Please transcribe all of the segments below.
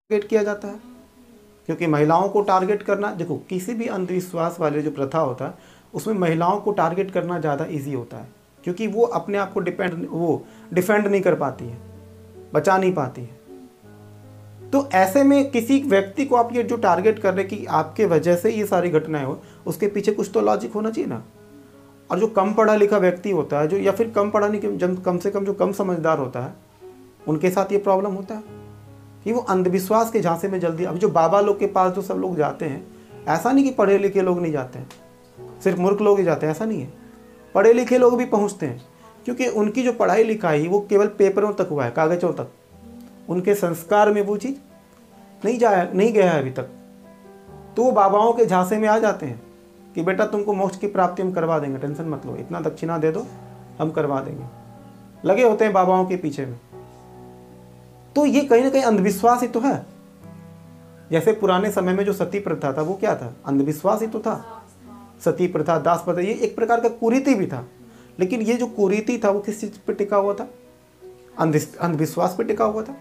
Target किया जाता है, क्योंकि महिलाओं को टारगेट करना, देखो किसी भी अंधविश्वास वाले जो प्रथा होता है उसमें महिलाओं को टारगेट करना ज़्यादा इजी होता है, क्योंकि वो अपने आप को डिफेंड नहीं कर पाती है, बचा नहीं पाती है। तो ऐसे में किसी व्यक्ति को आप ये जो टारगेट कर रहे कि आपके वजह से ये सारी घटनाएं हो, उसके पीछे कुछ तो लॉजिक होना चाहिए ना। और जो कम पढ़ा लिखा व्यक्ति होता है, जो या फिर कम पढ़ा नहीं, कम से कम जो कम समझदार होता है, उनके साथ ये प्रॉब्लम होता है कि वो अंधविश्वास के झांसे में जल्दी। अब जो बाबा लोग के पास जो सब लोग जाते हैं, ऐसा नहीं कि पढ़े लिखे लोग नहीं जाते हैं, सिर्फ मूर्ख लोग ही जाते हैं, ऐसा नहीं है, पढ़े लिखे लोग भी पहुंचते हैं, क्योंकि उनकी जो पढ़ाई लिखाई वो केवल पेपरों तक हुआ है, कागजों तक, उनके संस्कार में वो चीज़ नहीं गया है अभी तक। तो वो बाबाओं के झांसे में आ जाते हैं कि बेटा तुमको मोक्ष की प्राप्ति हम करवा देंगे, टेंशन मत लो, इतना दक्षिणा दे दो हम करवा देंगे, लगे होते हैं बाबाओं के पीछे में। तो ये कहीं ना कहीं अंधविश्वास ही तो है। जैसे पुराने समय में जो सती प्रथा था वो क्या था, अंधविश्वास ही तो था। सती प्रथा, दास प्रथा, ये एक प्रकार का कुरीति भी था, लेकिन ये जो कुरीति था वो किस चीज पे टिका हुआ था, अंधविश्वास पे टिका हुआ था।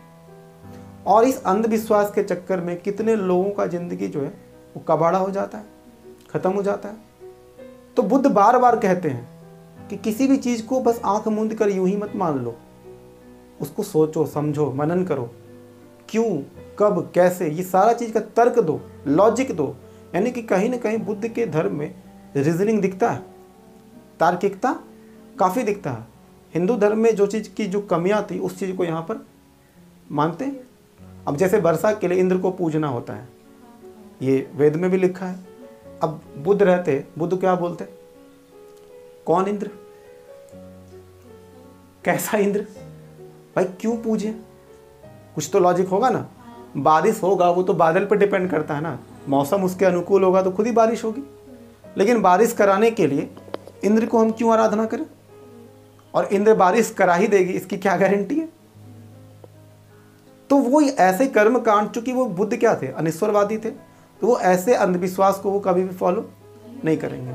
और इस अंधविश्वास के चक्कर में कितने लोगों का जिंदगी जो है वो कबाड़ा हो जाता है, खत्म हो जाता है। तो बुद्ध बार बार कहते हैं कि किसी भी चीज को बस आंख मूंद कर यूं ही मत मान लो, उसको सोचो, समझो, मनन करो, क्यों, कब, कैसे, ये सारा चीज का तर्क दो, लॉजिक दो। यानी कि कहीं ना कहीं बुद्ध के धर्म में रीजनिंग दिखता है, तार्किकता काफी दिखता है। हिंदू धर्म में जो चीज की जो कमियां थी उस चीज को यहाँ पर मानते हैं। अब जैसे वर्षा के लिए इंद्र को पूजना होता है, ये वेद में भी लिखा है। अब बुद्ध रहते, बुद्ध क्या बोलते, कौन इंद्र, कैसा इंद्र, भाई क्यों पूजे, कुछ तो लॉजिक होगा ना। बारिश होगा वो तो बादल पर डिपेंड करता है ना, मौसम उसके अनुकूल होगा तो खुद ही बारिश होगी। लेकिन बारिश कराने के लिए इंद्र को हम क्यों आराधना करें, और इंद्र बारिश करा ही देगी इसकी क्या गारंटी है। तो वो ऐसे कर्म कांड, चूंकि वो बुद्ध क्या थे, अनिश्वरवादी थे, तो वो ऐसे अंधविश्वास को वो कभी भी फॉलो नहीं करेंगे।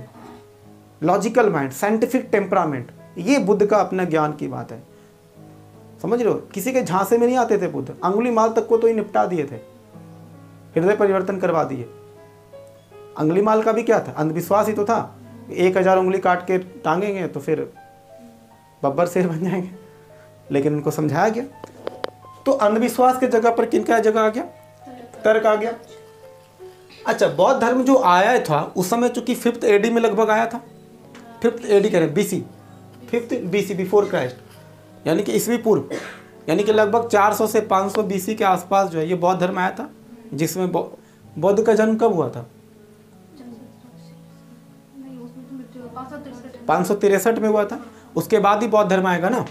लॉजिकल माइंड, साइंटिफिक टेम्परामेंट, ये बुद्ध का अपना ज्ञान की बात है, समझ लो। किसी के झांसे में नहीं आते थे बुद्ध, अंगुली माल तक को तो ही निपटा दिए थे, हृदय परिवर्तन करवा दिए। अंगुली माल का भी क्या था, अंधविश्वास ही तो था, 1000 उंगली काट के टांगेंगे तो फिर बब्बर शेर बन जाएंगे, लेकिन उनको समझाया गया। तो अंधविश्वास के जगह पर किनका जगह आ गया, तर्क आ गया। अच्छा, बौद्ध धर्म जो आया था उस समय चूंकि 5th AD में लगभग आया था, 5th AD कह रहे हैं, BC, 5th BC, before Christ, यानी कि ईस्वी पूर्व, यानी कि लगभग 400 से 500 BC के आसपास जो है ये बौद्ध धर्म आया था, जिसमें बौद्ध का जन्म कब हुआ था, 563 में हुआ था। उसके बाद ही बौद्ध धर्म आएगा ना।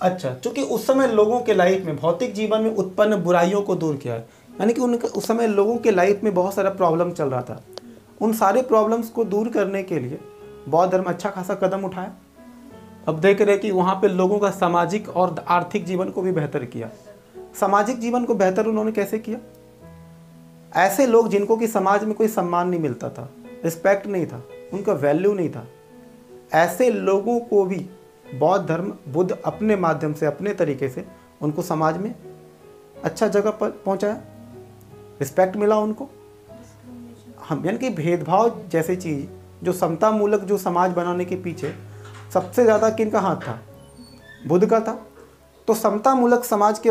अच्छा, चूंकि उस समय लोगों के लाइफ में, भौतिक जीवन में उत्पन्न बुराइयों को दूर किया है, यानी कि उनके उस समय लोगों के लाइफ में बहुत सारा प्रॉब्लम चल रहा था, उन सारे प्रॉब्लम्स को दूर करने के लिए बौद्ध धर्म अच्छा खासा कदम उठाया। अब देख रहे कि वहाँ पे लोगों का सामाजिक और आर्थिक जीवन को भी बेहतर किया। सामाजिक जीवन को बेहतर उन्होंने कैसे किया, ऐसे लोग जिनको कि समाज में कोई सम्मान नहीं मिलता था, रिस्पेक्ट नहीं था, उनका वैल्यू नहीं था, ऐसे लोगों को भी बौद्ध धर्म, बुद्ध अपने माध्यम से, अपने तरीके से उनको समाज में अच्छा जगह पर पहुंचाया, रिस्पेक्ट मिला उनको। हम यानी कि भेदभाव जैसी चीज़, जो समता मूलक जो समाज बनाने के पीछे सबसे ज़्यादा किनका हाथ था, बुद्ध का था। तो समता मूलक समाज के